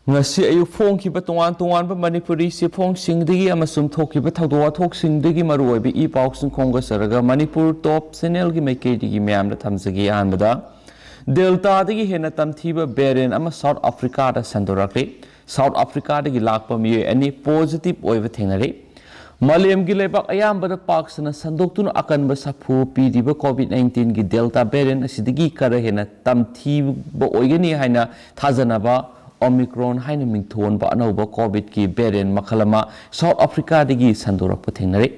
ngasi ayu phongkiba tongan manipuri si phongsingdagi amasum thokiba thawdo wathoksingdagi maruoibi I pausing khonga saraga manipur top channel gi maikedi myamda thamjagi anbada delta dagi hena tamthiba beren ama south africa da sandorakle south africa dagi lakpa mi ani positive oiba thengnare malem gi lebak ayambada paksana sandoktuna akanba sapu pidiba covid 19 gi delta beren asidagi kara hena tamthiba oigani haina thajanaba Omicron haina mingthon ba anauba COVID ki variant makhalama South Africa dagi sandorak pathengnare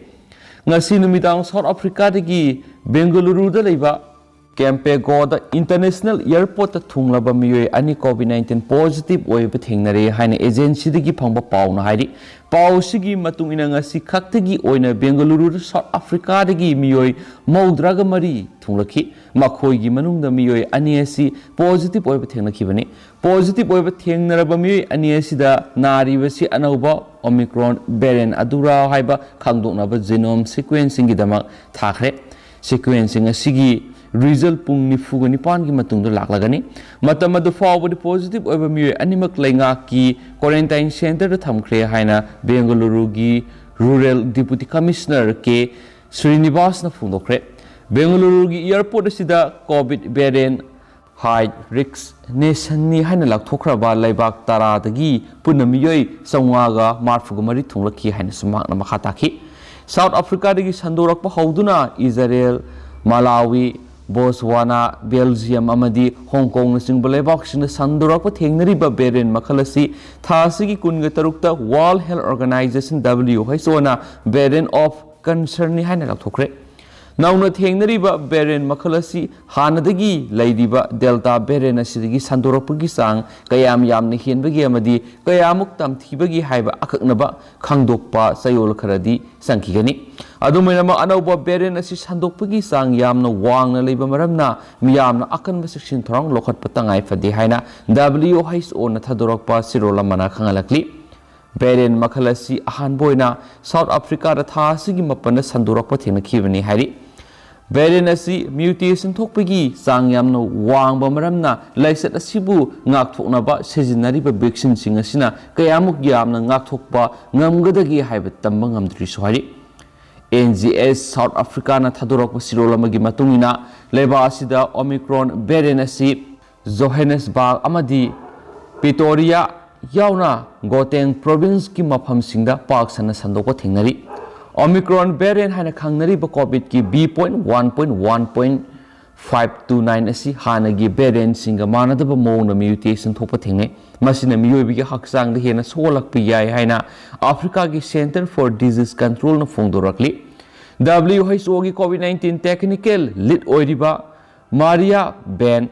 ngasi numidang South Africa dagi Bengaluru da leiba Campego da International Airport ta thunglaba miyoi ani COVID-19 positive oi pathengnare haina agency dagi phangba pauna hairi pau sigi matung ina ngasi khaktagi oina Bengaluru South Africa dagi miyoi maudraga mari thunglaki makhoi gi manungda miyoi ani asi positive oi pathengnaki bani positive oiba thengnaraba mi ani asida naribasi anauba Omicron variant adura haiba khangdoknaba genome sequencing gi damak thakre sequencing asigi result pung nifu ga nipan gi matungda laklagani matamadu fawbadi positive oiba mi animak lainga ki quarantine center da thamkhre haina Bengaluru gi rural deputy commissioner ke Srinivas na phungdokre Bengaluru gi airport asida covid variant high risk nation ni haina lakthokraba laibak tara dagi punamiyoi sangwaga marfuga mari thunglaki haina sumak na makha takhi South Africa dagi sandorakpa hauduna Israel Malawi Botswana Belgium amadi Hong Kong na singba laibak singna sandorakpa thengnariba beren makhalasi thasigi kunga tarukta World Health Organization WHO na beren of concern ni haina lakthokre Nauna thengnariba variant makhalasi hanadagi leidiba delta variant asidagi sandorakpagi sang kayam yamna henbagi amadi kayamuk tamthibagi haiba akaknaba khangdokpa sayol kharadi sangkigani adumainama anauba variant asi sandokpagi sang yamna wangna leiba maramna miyamna akanba section thorang lokhatpa tangai fadi haina WHO na thadorakpa sirola mana khangalakli variant makhalasi ahanboina South Africa da thasigi mapana sandorakpa thengnakhibani hari variant asi mutation thokpagi sang yamna wangba maramna laisat asibu ngakthoknaba sejinariba vaccine sing asina kayamuk yamna ngakthokpa ngamgadagi haiba tamba ngamdri sohari NGS South Africa na thadorakpa sirolamagi matungina leba asida Omicron variant asi Johannesburg amadi Pretoria yauna Gauteng province ki mafam singda paksana sandokpa thengnari Omicron variant haina khangnariba COVID ki B.1.1.529 asi hanagi variant singa manadaba mona mutation thokpa thengne masina miyoibi ki haksang da hena solakpi yai haina Africa ki Center for Disease Control na phongdorakli WHO ki COVID-19 technical lead oiriba Maria Ben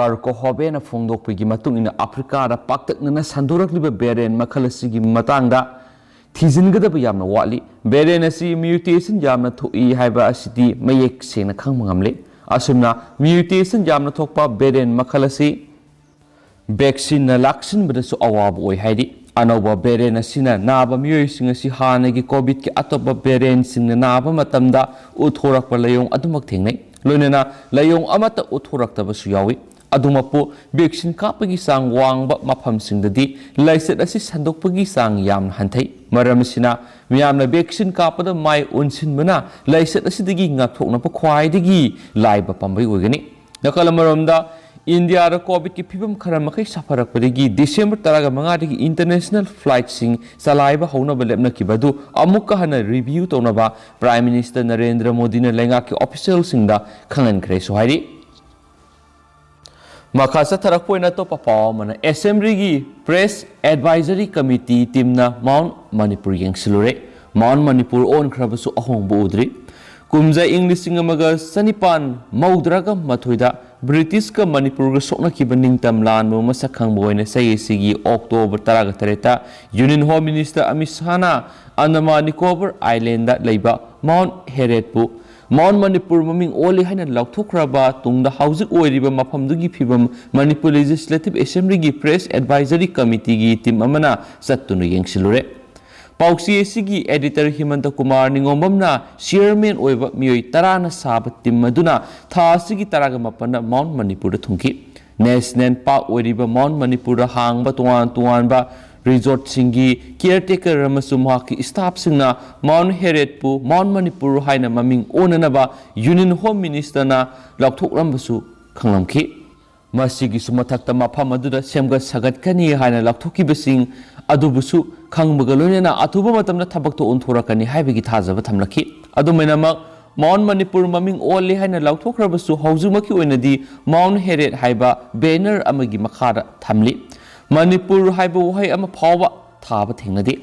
Karkohobe na phongdokpi gi matung ina Africa da paktakna sandorakliba variant makhalasi gi matangda Thijingada yamna wali variant asi mutation yamna thoi haiba asiti mayek sena khangmangamle asumna mutation yamna thokpa variant makhalasi vaccine na laksin badasu awab oi haidi anoba variant asina naba miyoi singa si hanagi covid ki atoba variant singna naba matamda uthorakpa layong adumak thengnai loinena layong amata uthoraktabasu yawi adumapu vaccine kapagi sang wangba mafam singdadi laisat asi sandokpagi sang yam hanthai maramsina miyamna vaccine kapada mai unsin mana laisat asidagi ngakthokna pa khwaidagi laiba pambai ogani nakala maramda India ra covid ki phibam kharamakai safarakpadagi December 15 dagi international flight sing salaiba hauna balepna kibadu amukka hana review tonaba Prime Minister Narendra Modi na lenga ki official singda khangan khre sohari Makasa tarakpoina to papaw mana Assembly gi Press Advisory Committee team na Mount Manipur yengsilure Mount Manipur on khrabasu ahong bu udri kumja English singamaga sanipan maudraga mathoida British ka Manipur ga sokna ki baning tamlan mo masakhang boina sayesigi October 13 Union Home Minister Amit Shah na Andaman Nicobar Island da leiba Mount Heret bu Mount Manipur maming oli haina lauthokraba tungda housing oiriba mafamdugi phibam Manipur Legislative Assembly gi Press Advisory Committee gi team amana sattunu yengsilure Pauksi asigi editor Himanta Kumar Ningomamna chairman oiba miyoi tarana saba team maduna tha asigi taraga mapana Mount Manipur da thungki National Park oiriba Mount Manipur hangba tuan resort singi caretaker amasum staff singna Mount Heret pu Mount Manipur haina maming onanaba Union Home Minister na laukthokrambasu khanglamki masigi sumathakta mafam aduda semga sagatkani haina laukthokibasing adubusu khangbaga loinena atuba matamna thabak to onthorakani haibagi thajaba thamlaki adumainamak Mount Manipur maming only haina laukthokrabasu haujumaki oinadi Mount Heret haiba banner amagi makhara thamli Manipur haiba wahai ama phawa thaba thengnade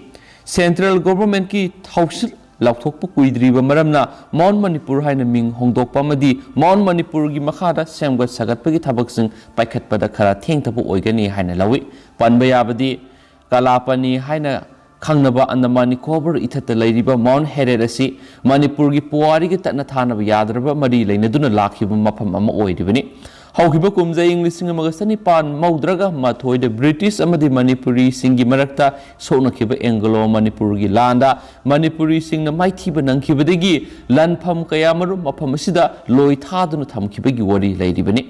Central Government ki thausil laukthokpa kuidriba maramna Mount Manipur haina ming hongdokpa amadi Mount Manipur gi makhada semga sagatpagi thabaksing paikhatpada khara thengtaba oigani haina lawi panba yabadi kalapani haina Khangnaba Andaman Nicobar ithata lairiba Mount Heret asi Manipur gi puari gi tatna thanaba yadraba mari leinaduna lakhiba mafam ama oiribani Haukiba kumza English singa pan maudraga mathoi de British amadi Manipuri singi marakta sona kiba Anglo Manipur gi landa Manipuri singna maithiba nangkiba degi lanpham kayamaru mafam asida loi thaduna thamkiba gi wari lairibani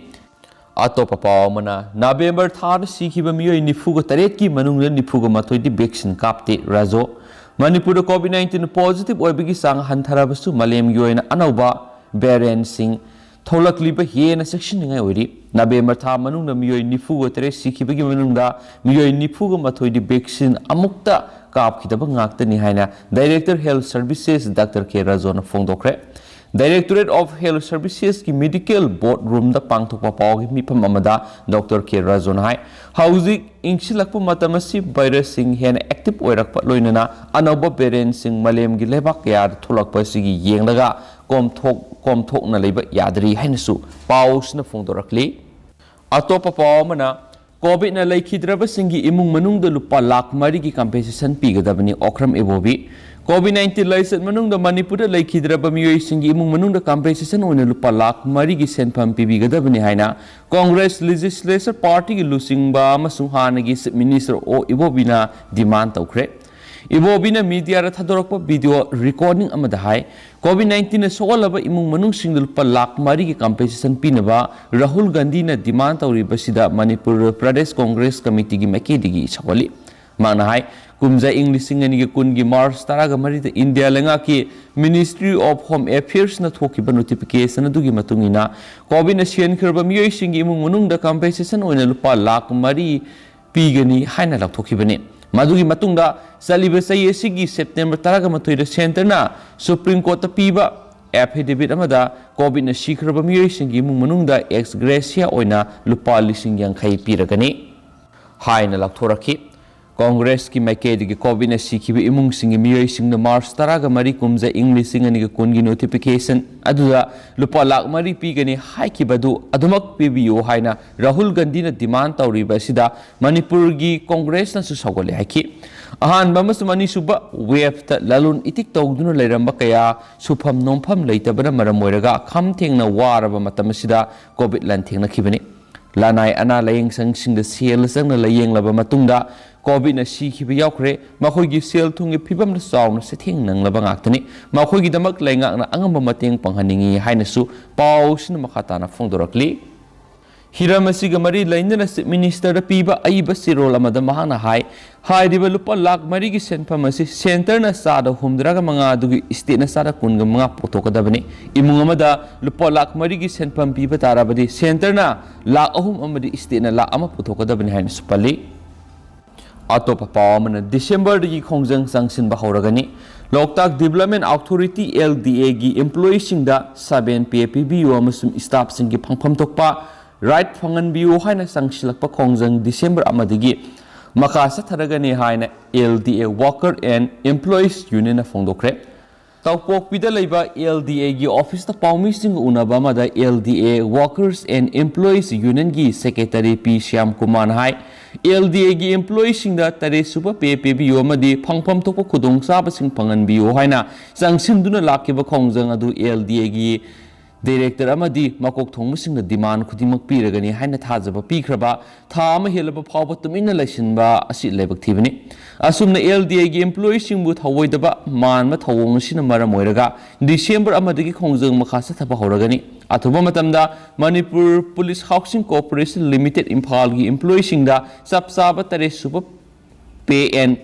Atopa Pawamana, November Thar Sikiba Mio in Nifuga Tareki, Manunga Nifuga Matoi Bixin Kapti Razo, Manipur COVID-19 positive or Bigisang Hantarabasu, Malem Yoin Anova, Beren Singh, Tolak Liba here in a section in Audi, November Thar Manunga Mio in Nifuga Taresi Kibagi Manunga, Mio in Nifuga Matoi Bixin Amukta Kap Kitabangakta Nihana, Director Health Services, Dr. K. Razon Fondokre. Directorate of Health Services ki Medical Board Room da pangthokpa pawgi mipam amada Dr. K. Razon hai Housing ingsilakpa matamasi virus sing hen active oirakpa loinana anauba parent sing malem gi lebak yar tholakpa sigi yenglaga komthok na leiba yadri hainasu paus na phongdorakli atopa pawmana COVID na laikhidraba singi imung manung da lupa lakh mari gi compensation pigadabani okram ebobi COVID-19 license manungda Manipur laikhidraba miyoi singi imung manungda compensation oina lupa lakh mari gi senpham pibigadabani haina Congress Legislature Party gi lusingba amasung hanagi Minister O Ibobina demand tawkhre Ibobina media ra thadorakpa video recording amada hai COVID-19 na sogalaba imung manung sing lupa lakh mari gi compensation pinaba Rahul Gandhi na demand tawriba sida Manipur Pradesh Congress Committee gi makedi chawali mana hai Kumza English singani kungi Mars taraga marita India lenga ki Ministry of Home Affairs na thokiba notification adugi matungina COVID na sian khirba miyoi singi imung manung da compensation oina lupa lakh mari pigani haina lathokibani madugi matungda saliba saye sigi September taraga matoi center na Supreme Court piba affidavit amada COVID na sikhirba miyoi singi imung manung da ex gratia oina lupa lising yankhai piragani haina lathoraki Congress ki maikedi ki COVID na sikibi imung singi miyoi singna March taraga mari kumza English singani ki kungi notification aduda lupa lakh mari pigani haiki badu adumak pibiyo haina Rahul Gandhi na demand tawriba sida Manipur gi Congress na susagole haiki ahan bamas mani suba wave ta lalun itik tawduna lairamba kaya sufam nompham leitabana maramoiraga kham thengna waraba matam sida COVID lan thengna kibani lanai ana layeng sang singda sel sangna layeng laba matungda COVID na sikiba yaukre makhoi gi sel thungi phibam na saw na setheng nang laba ngaktani makhoi gi damak laingak na angamba mateng panghaningi hainasu paus na makhata na phongdorakli Hiramasi gamari lainana minister da piba aiba sirol amada mahana hai diba lupa lakh mari gi senpham asi center na sada humdraga manga dugi state na sada kunga manga potokadabani imung amada lupa lakh mari gi senpham piba tarabadi center na lakh ahum amadi state na lakh ama potokadabani haina supali Atopa Pawamana December di khongjang sangsin ba horagani Loktak Development Authority LDA gi employees singda 7 PAPBU amasum staff singi phangpham tokpa right phangan biu haina sangsilakpa khongjang December amadigi makasa tharagani haina LDA Worker and Employees Union na phongdokre Tawpok pida leiba LDA gi office ta pawmi sing unaba mada LDA Workers and Employees Union gi Secretary P Shyam Kumar hai LDA gi employees sing da tare super PAPBU amadi phangpham thokpa khudong saba sing phangan biu haina sangsimduna lakiba khongjang adu LDA gi Director amadi makok thongmu singna demand khudimak piragani haina thajaba pikraba tha ama helaba phawba tumina laisinba asi lebak thibani asumna LDA gi employees singbu thawoidaba manma thawong sina maram oiraga December amadagi khongjang makhasa thaba horagani अथुब मतमदा Manipur police housing corporation limited Imphal की employee सिंगदा सब चाब तरे सुब pay and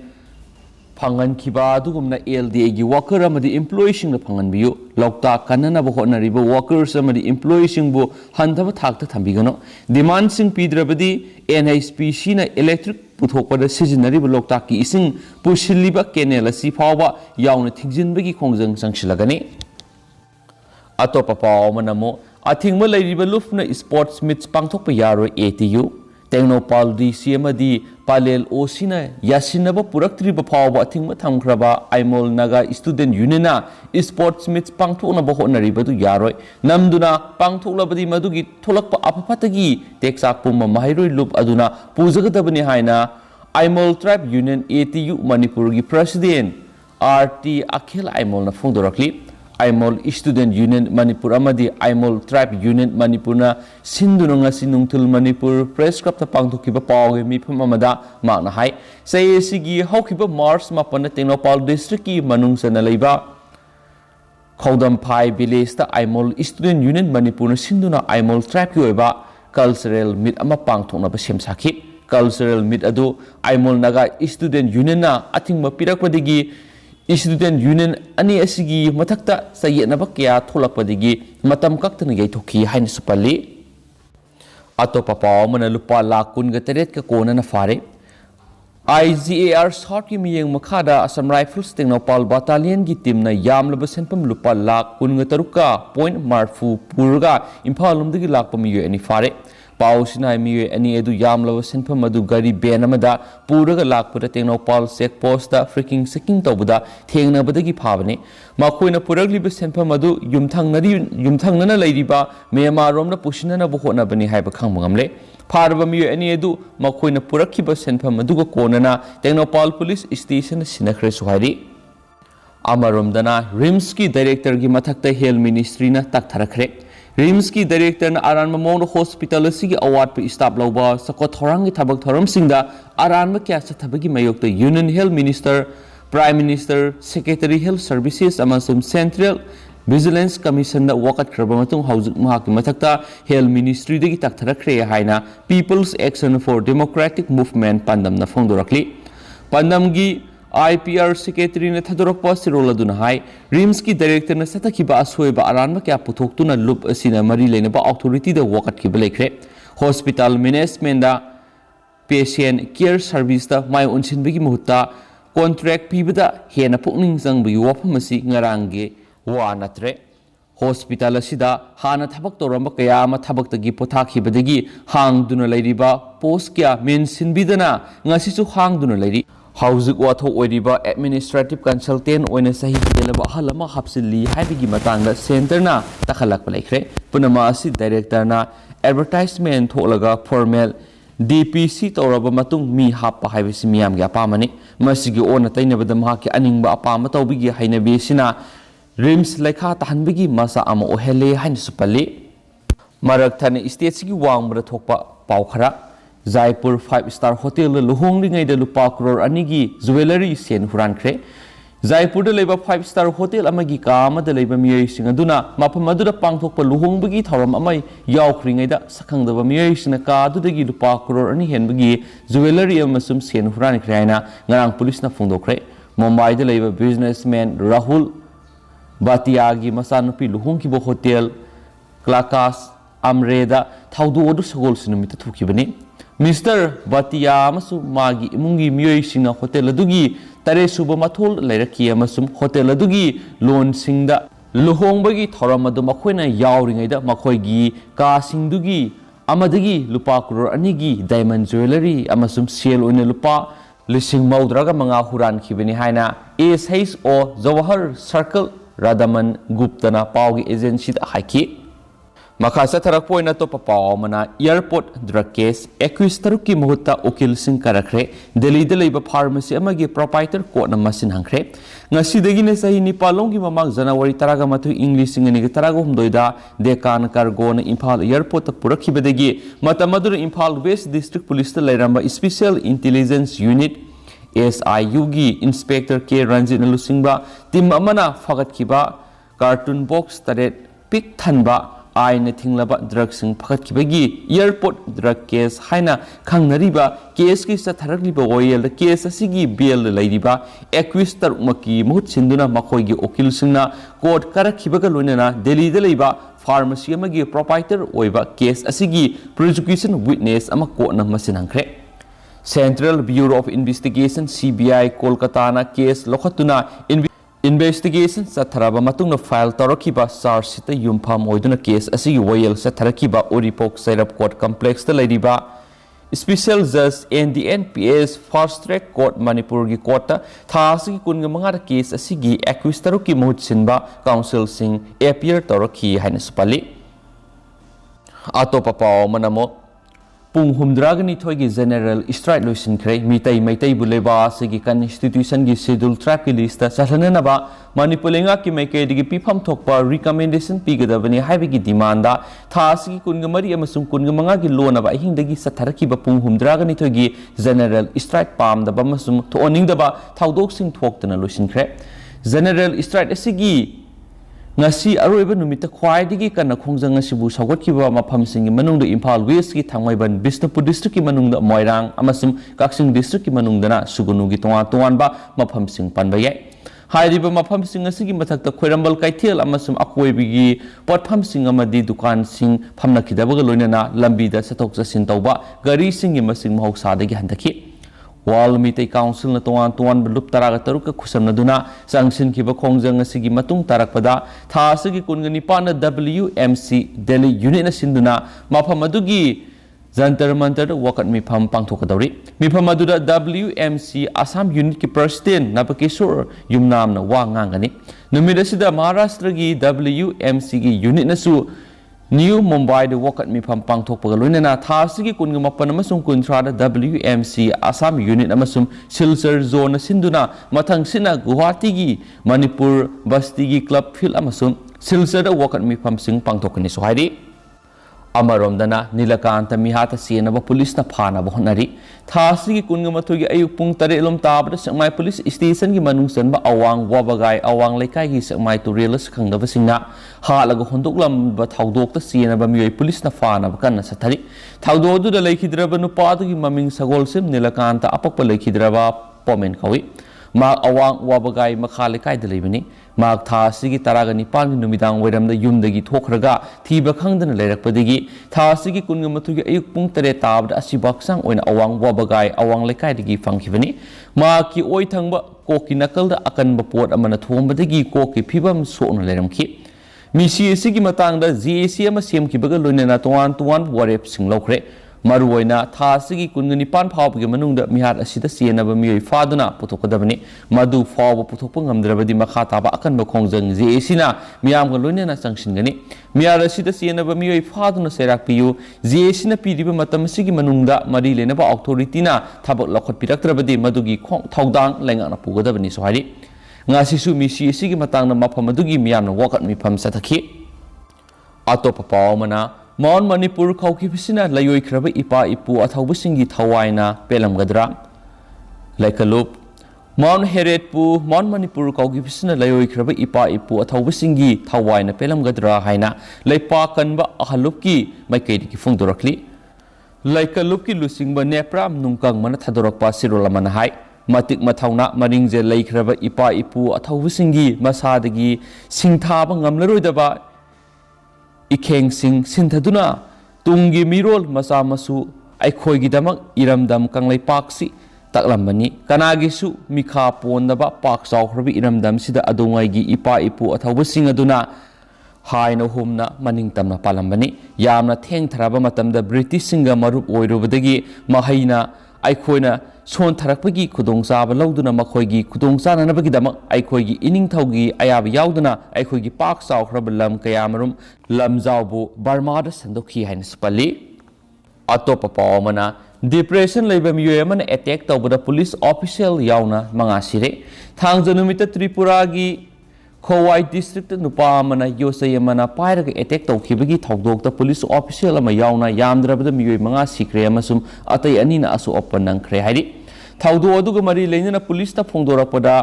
फंगन खिबा दुगुमना एलडीए की वर्कर अमदी एम्प्लॉई सिंग फंगन बियो लौता कन्ननब होटनरिबो वर्कर्स अमदी एम्प्लॉई सिंगबो हंथब थाकता थंबिगनो डिमांड सिंग पीद्रबदी एनएचपीसी ना इलेक्ट्रिक पुथोकपद सिजनरिबो लौता की इसिंग पुसिलिबा केनेल असि फावबा यावना थिंजिनबगी खोंजंग संगसिलगनी अतोप पाव मनमो अथिंगब लैरिबा लुफना स्पोर्ट्स मीट्स पांगथोकप यारो एटीयू टेक्नोपाल डीसी अमदी पालेल ओसिना यासिनब पुरक्त्रिब फावबा अथिंगब थमख्रबा Aimol Naga student union sports meets पांगथोकनब होटनरिबदु यारोय नमदुना पांगथोकलबदी मदुगी थोलकप अफफतगी टेक्साक पुम महैरोय लुप अदुना पुजगदबनि हाइना Aimol tribe union ATU Manipur की प्रेसिडेंट आरटी अखिल आइमोल फोंदोरक्ली आइमोल स्टूडेंट यूनियन मणिपुर अमदी आइमोल ट्राइब यूनियन मणिपुर सिंधुनंगसी नुंगथुल मणिपुर प्रेस क्लब पांगथोकिबा पावगे मिफम अमदा मागना हाई सैसिगी हौखिबा मार्च मापन टेक्नोपाल डिस्ट्रिक्ट की मनुंगसना लैबा खौदमफाई विलेज ता आइमोल स्टूडेंट यूनियन मणिपुर सिंधुना आइमोल ट्राइब की ओइबा कल्चरल मीट अमा पांगथोकनबा सेमसाखि कल्चरल मीट अदु आइमोल नागा स्टूडेंट यूनियन अथिंगबा पिरकपदगी स्टूडेंट यूनियन अनी असिगी मथक्ता सयेनब क्या थोलकपदगी मतम कक्तन यैथोखी हाइन सुपल्ली अतोप पाव मन लुपा लाख कुनग तरेत का कोनन फारे IGAR शॉर्ट की मियेंग मखादा असम राइफल्स टेक्नोपाल बटालियन की टीम न यामलब सेनपम लुपा लाख कुनग तरुका पॉइंट मार्फू पुरगा इम्फाल लुमदगी लाखप मियो एनी फारे पाउसिना मियो एनी एदु यामलब सेनपम अदु गरी बेन अमदा पुरगा लाखपुर टेक्नोपाल चेक पोस्ट दा फ्रिकिंग सेकिंग तौबदा थेंगनबदगी फाबने मखोइना पुरगलिब सेनपम अदु युमथंगनना लैरिबा म्यांमार रोमना पुसिनना बहोनबनी हाइबा खंगमगमले फारब मियो एनी एदु मखोइना पुरखिबा सेनपम अदुगा कोनना टेक्नोपाल पुलिस स्टेशन सिनखरे सुहाइरी अमरोमदना रिम्स की डायरेक्टर की मथक्ता हेल्थ मिनिस्ट्री ना तकथरखरे रिम्स की डायरेक्टर ना आरान ममोन हॉस्पिटल की अवार्ड पे स्टाफ लौबा सको थोरंगी थबक थोरम सिंगदा आरान क्या सथबगी मयोक्त union health minister prime minister secretary health services अमसुम सेंट्रल विजिलेंस कमीशन वकत खरबमतुंग हौजुक महाक मथक्ता हेल्थ मिनिस्ट्री दगी तकथरखरे हाइना people's action for democratic movement पंदम न फोंदोरखली पंदम की IPR सेक्रेटरी ने थदोरकपा सिरोल अदुना हाई रिम्स की डायरेक्टर ने सतखिबा असोयबा अरानबा क्या पुथोक्तुना लुप असिना मरी लेनबा अथॉरिटी दा वकतखिबा लेखरे हॉस्पिटल मैनेजमेंट दा पेशेंट केयर सर्विस दा माय उनसिनबगी मुहत्ता कॉन्ट्रैक्ट पीबदा हेना पुकनिंग चंगबगी वाफम असि ngaraंगे वा नत्रे हॉस्पिटल असिदा हाना थबक तोरंबा कया अमा थबक्तगी पोथाखिबदगी हांगदुना लैरिबा पोस्ट क्या मेंसिनबिदना ngasisu हांगदुना लैरि हाउजिक वाथो ओइरिबा एडमिनिस्ट्रेटिव कंसल्टेंट ओइना सही केलबा हलमा हापसिली हाइबिगी मतांगदा सेंटरना तखलक लेखरे पुनमा असि डायरेक्टरना एडवर्टाइजमेंट थोलगा फॉर्मल DPC तौरबा मतुंग मी हापा हाइबिसि मियामगे अपामनि मसिगी ओना तैनबदा महाके अनिंगबा अपामा तौबिगी हाइनबेसिना रिम्स लेखा तहनबिगी मसा अमा ओहेले हाइन सुपल्ली मरकथने स्टेटसिगी वांगबदा थोकपा पावखरा Jaipur five-star hotel लुहोंगलिंगैदा लुपा crore अनिगी jewellery Sen हुरानख्रे Jaipur लेबा 5-स्टार होटल अमगी का अमदा लेबा मियैसिंग अदुना मफम अदुदा पांगथोकपा लुहोंगबगी थौरम अमै यावख्रिंगैदा सखंगदबा मियैसिंग का अदुदगी लुपा करोड़ अनि हेनबगी ज्वेलरी अमसुम सेन हुरानख्रे हाइना ngarang पुलिसना फोंदोखरे मुंबईदा लेबा businessman Rahul बातियागी मसानुपी लुहोंगकिबो hotel क्लाकास अमरेदा थाउदोदु Sagol सिनुमिता थुखिबनी mister बातिया मागी इमुंगी मियोइसिंग होटल अदुगी तरेसुब मथोल लेरकी अमसुम होटल अदुगी लोन सिंगदा लुहोंगबगी थौरम अदु मखोइना यावरिंगैदा मखोइगी कासिंगदुगी अमदगी लुपा करोड़ अनिगी डायमंड ज्वेलरी अमसुम सेल ओइना लुपा लिसिंग मौद्रगा मंगा हुरान खिबनी हाइना SHO Jawahar circle रादामन गुप्तना Pawgi agency हाइकी मखासा थरक पोइना तो पाव मना एयरपोर्ट ड्रग केस एक्विस तरुक की मुहूर्त उकिल सिंह करखरे दिल्ली लेबा फार्मेसी अमगी प्रोपाइटर कोर्ट मसिन हंखरे ngasidagiने सही निपालों की ममांग जनवरी 13 इंग्लिश सिंगनी 13 डेकान कार्गोन इम्फाल एयरपोर्ट पुरखिबदगी मतमदुर इम्फाल वेस्ट डिस्ट्रिक्ट पुलिस लेरंबा स्पेशल इंटेलिजेंस यूनिट SIU की इंस्पेक्टर के रंजित लुसिंगबा टीम अमना फगतखिबा कार्टून बॉक्स तरेत पिक थनबा आयन थिंगलबा ड्रग्सिंग फखतखिबगी एयरपोर्ट ड्रग केस हाइना खंगनरिबा केस की सथरकलिबा ओयल केस असिगी बेल लैरिबा एक्विस तरुमकी मुहुत सिंदुना मखोइगी ओकिलसिंगना कोर्ट करखिबगा लोइनना दिल्ली दा लैबा फार्मेसी अमगी प्रोपाइटर ओइबा केस असिगी प्रोसिक्यूशन विटनेस अमा कोर्टना मसिनंखरे central bureau of investigation CBI Kolkata case लोखतुना इन्वेस्टिगेशन चथरबा मतुंग फाइल तौरखिबा चार्जशीट युमफाम होइदुना केस असिगी वोयल चथरखिबा उरिपोक सैरप कोर्ट कॉम्प्लेक्स लैरिबा स्पेशल जज NDNPS fast track court Manipur की कोर्ट थासी कुनगमंगा केस असिगी एक्विस तरुकी मुहुत सिनबा काउंसिल सिंह एपियर तौरखि हाइना सुपली अतोपा पाव मनमो पुंग हुमद्रागनी थोगी जनरल स्ट्राइक लोइसिनख्रे मितै मैतै बुलेबा सिगी कॉन्स्टिट्यूशन की शेड्यूल ट्राइब की लिस्ट चलहननबा मणिपुर लेंगा की मैकेदगी पीफम थोकपा रिकमेंडेशन पीगदबनी हाइबगी डिमांड थासी कुनगमरी अमसुम कुनगमंगा की लोनबा अहिंदगी सथरखिबा पुंग हुमद्रागनी थोगी जनरल स्ट्राइक पामदबा अमसुम थोनिंगदबा थाउदोकसिंग थोक्तना लोइसिनख्रे जनरल स्ट्राइक असिगी ngasi aroiba numita khwaidigi kana khongjang asibu sawgatkiba maphamsingi manungda Imphal West ki Thangmaiban Bishnupur district ki manungda Moirang amasum Kaksing district ki manungdana Sugunugi tongan ba maphamsing panba yai hairiba maphamsing asigi mathakta Khoirambal Kaithel amasum akoibigi potphamsing amadi dukan sing phamnakidabaga loinana lambida satok jasin tawba gari singi masing mahoksadagi handaki वाल्मीति council न तोवान तोवान loop तरागा तरुक खुसमनदुना सांगसिन खिबा खोंजंग असिगी मतुंग तारकपदा थासगी कुनगनि पाना WMC Delhi unit न सिंदुना मफम अदुगी जंतर मंतर वकत मिफम पांगथोकदौरी मिफम अदुदा WMC आसाम यूनिट की प्रेसिडेंट नबकेश्वर युमनाम न वा nganगनि नुमिद असिदा महाराष्ट्र की WMC की यूनिट नसु न्यू मुंबई वकत मिफम पांगथोकपगा लोइनना थासगी कुनग मपन अमसुम कुंथ्रादा WMC आसाम यूनिट अमसुम सिलचर जोन सिंदुना मथंगसिना गुवाहाटी की मणिपुर बस्ती की क्लब फील्ड अमसुम सिलचर वकत मिफम सिंग पांगथोकनि सोहाइरी अमरोमदना नीलकांत मिहात सेनब पुलिस न फानब होनरी थासी कुनग मथुगी अयुक पुंग 3 लोम ताबद सकमाई पुलिस स्टेशन की मनुंग चनब अवांग वाबगाई अवांग लेकाई की सकमाई तुरेल सखंगदब सिंगना हालग होंदोकलम थाउदोक सेनब मियोय पुलिस न फानब कन्न सथरी थाउदोदुद लेखिद्रब नुपादुगी ममिंग सगोलसिम नीलकांत अपक लेखिद्रब पोमेन कवि मा अवांग वाबगाई मखा लेकाई दलेबनी माग थासी तराग निपान नुमिदांग वैरमद युमदगी थोखरगा थीब खंगदन लेरकपदगी थासी कुनग मथुगी अयुक पुंग 3 ताबद असिबक्सांग ओइना अवांग वाबगाई अवांग लेकाइदगी फंखिबनी मा की ओइ थंग कोकी नकल अकनब पोट अमन थोंबदगी कोकी फिबम सोन लेरमखि मिसी असिगी मतांग JAC अम सेमखिबगा लोइना तोवान तोवान वरेप सिंग लौखरे मरुओइना थासी कुनग निपान फावबगी मनुंगदा मिहार असिदा सेनब मियोय फादुना पुथोकदबनी मदु फाव पुथोकप ngamdrabadi makha taba akan bakhongjang JAC na miyamga loinena changsinggani miyar asida senaba miyoy faduna serak piyu JAC na piriba matam sigi manungda mari lenaba authority na thabak lakhot piraktrabadi madugi thaudang lengana pugadabani sohari ngasisu misi sigi matangna mafam adugi miyamna wakat mifam sathakhi atopa pawmana Mount Manipur Kaukipsina Layoikraba Ipa Ipu Athaubusingi Tawaina Pelamgadra Laikalup Mount Heretpu Mount Manipur Kaukipsina Layoikraba Ipa Ipu Athaubusingi Tawaina Pelamgadra Haina Laipa Kanba Ahalupki Maikedi Fungdurakli Laikalupki Lusingba Nepram Nungkang Manathadorakpa Sirolamana Hai Matik Mathauna Maringje Laikraba Ipa Ipu Athaubusingi Masadagi Singthaba Ngamlaroidaba Ikheng sing sinthaduna tungi mirol masa masu aikhoi gidamak iramdam kanglai paksi taklambani kanagisu mikha pondaba pak chawkhrabi iramdam sida adungai gi ipa ipu athawba sing aduna haina humna maningtamna palambani yamna theng tharaba matamda British singa marup oirubadagi mahaina aikhoina son tharakpagi khudongchaba lawduna makhoigi khudongchananabagi damak aikhoigi iningthaugi ayaba yauduna aikhoigi pak chawkhraba lam kayamarum lamjawbu Burmada sandokhi haina spali atopa pawmana depression leiba miyoyamana attack tawbada police official yauna manga sire thangja numita Tripura gi Khowai district nupamana yosayamana pairaga attack tawkhibagi thawdokta police official ama yauna yamdrabada miyoy manga sikre amasum atai anina asu open nangkhre hairi thawdo aduga mari leinana police ta phongdorapada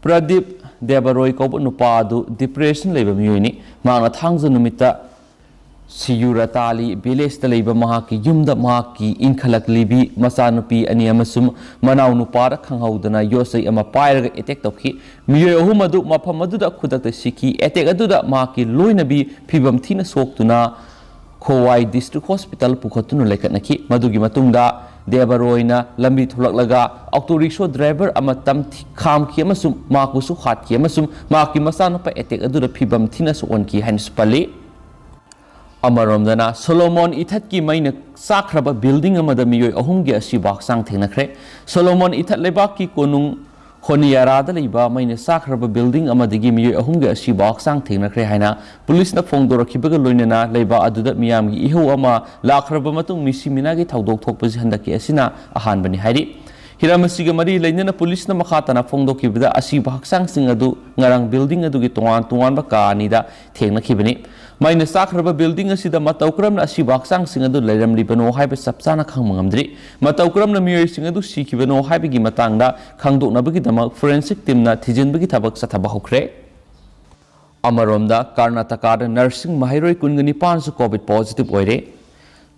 Pradip Debaroy ko nupa adu depression leiba miyoyni mangna thangja numita Siyuratali village talaiba mahaki yumda mahaki inkhalaklibi masanupi ani amasum manau nupara khanghaudana yosai ama pairaga attack tawki miyoy ahum adu mafam aduda khudakta siki attack aduda mahaki loinabi phibam thina soktuna Khowai District Hospital pukhatunu laikatnaki madugi matungda Debaroina lambi thulaklaga auto rickshaw driver ama tamthi khamki amasum makusu khatki amasum maki masanupa attack aduda phibam thina so onki hanis pali Amaromdana Solomon Ithat ki maina sakraba building amada miyoy ahumgi asibak sang thenakre Solomon Ithat lebak ki konung Honiyarada leiba maina sakraba building amadagi miyoy ahumgi asibak sang thenakre haina police na phongdorakibaga loinana leiba aduda miyamgi ihu ama lakraba matung misimina gi thaudok thokpaji handaki asina ahanbani hairi Hiramasiga mari lainana police na makhatana phongdokibada asibak sang sing adu ngarang building adu gi tongan ba kaanida thenakibani Maina sakraba building asida matawkram na asibak sang sing adu leiramli bano haiba sapsana khangmangamdri matawkram na miyoy sing adu sikibano haibagi matangda khangdoknabagi damak forensic team na thijinbagi thabak sathaba hokre Amaromda Karnataka da nursing mahairoi kungani pansu covid positive oire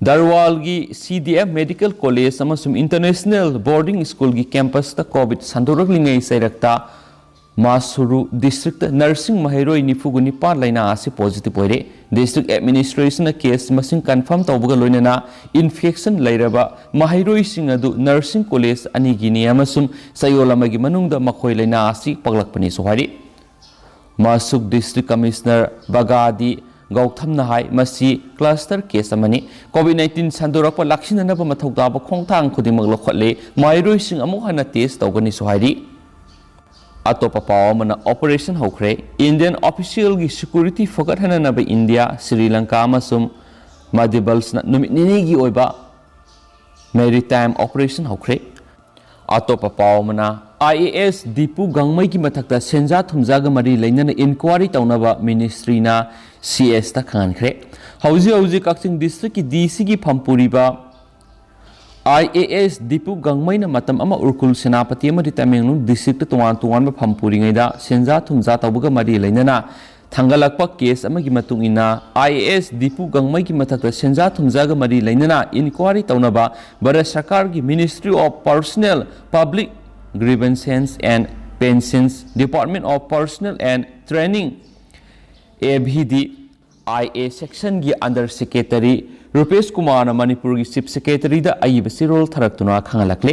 Darwal gi CDF Medical College amasum International Boarding School gi campus ta covid sandoraklingai sairakta Masuru District Nursing Mahiroi Nifuguni Par Laina Asi positive oire District Administration a case masing confirm tawbaga loinana infection lairaba Mahiroi singadu Nursing College anigini amasum sayolamagi manungda makhoi laina asi paglakpani sohari Masuk District Commissioner Bagadi Gautam Nahai Masi cluster case amani COVID-19 sandorakpa lakshinanaba mathawdaba khongthang khudimag lokhotle Mahiroi sing amuk hana test tawgani sohari Atopa Pawamana Operation Hokre, Indian official gi security fokat hananaba India, Sri Lanka amasum Madibals na numitninigi oiba Maritime Operation Hokre. Atopa Pawamana IAS Dipu Gangmai ki mathakta senja thumjaga mari lainana inquiry tawnaba ministry na CS ta khankre. Hauji Kakching district ki DC ki phampuriba IAS Dipu Gangmai na matam ama urkul senapati amadi Tamenglong district tuan ba phampuringai da senja thumja tawbaga mari lainana thangalakpa case amagi matungina IAS Dipu Gangmai ki mathakta senja thumjaga mari lainana inquiry tawnaba Bharat Sarkar gi Ministry of Personnel Public Grievances and Pensions Department of Personnel and Training ABD IA section gi under secretary Rupesh Kumar na Manipur gi Chief Secretary da ayibasi role tharaktuna khangalakle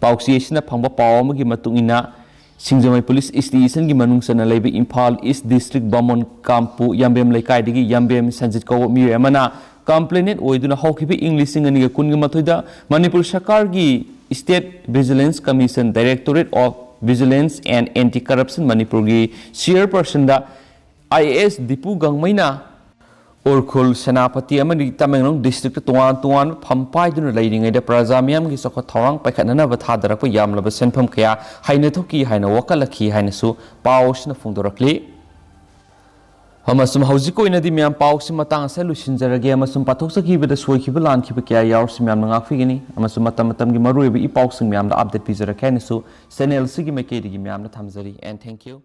pauksi asina phangba pawam gi matungina Singjamai Police Station gi manungsana leiba Imphal East District Bamon Kampu Yambem Laikai digi Yambem Sanjit Kaw mi amana complainant oiduna hawkibi English ngani ga kunga mathoida Manipur Sarkar gi State Vigilance Commission Directorate of Vigilance and Anti-Corruption Manipur gi chairperson da IAS Dipu Gangmai na Urkul Senapati amani Tamenglong district tuan phampai leiringai da praja miyam gi sokha thawang paikhanana ba thadarakpa yamlaba senpham kaya haina thoki haina wakalakhi haina su pausna phungdorakli amasum haujiko inadi miyam pausi matang sa lusinjarage amasum pathoksa bida soikhiba lankhiba kaya yaursi miyam ngakfigini amasum matam gi maruiba I pausing miyam da update pijarakhe su channel sigi maikedi gi miyam na thamjari and thank you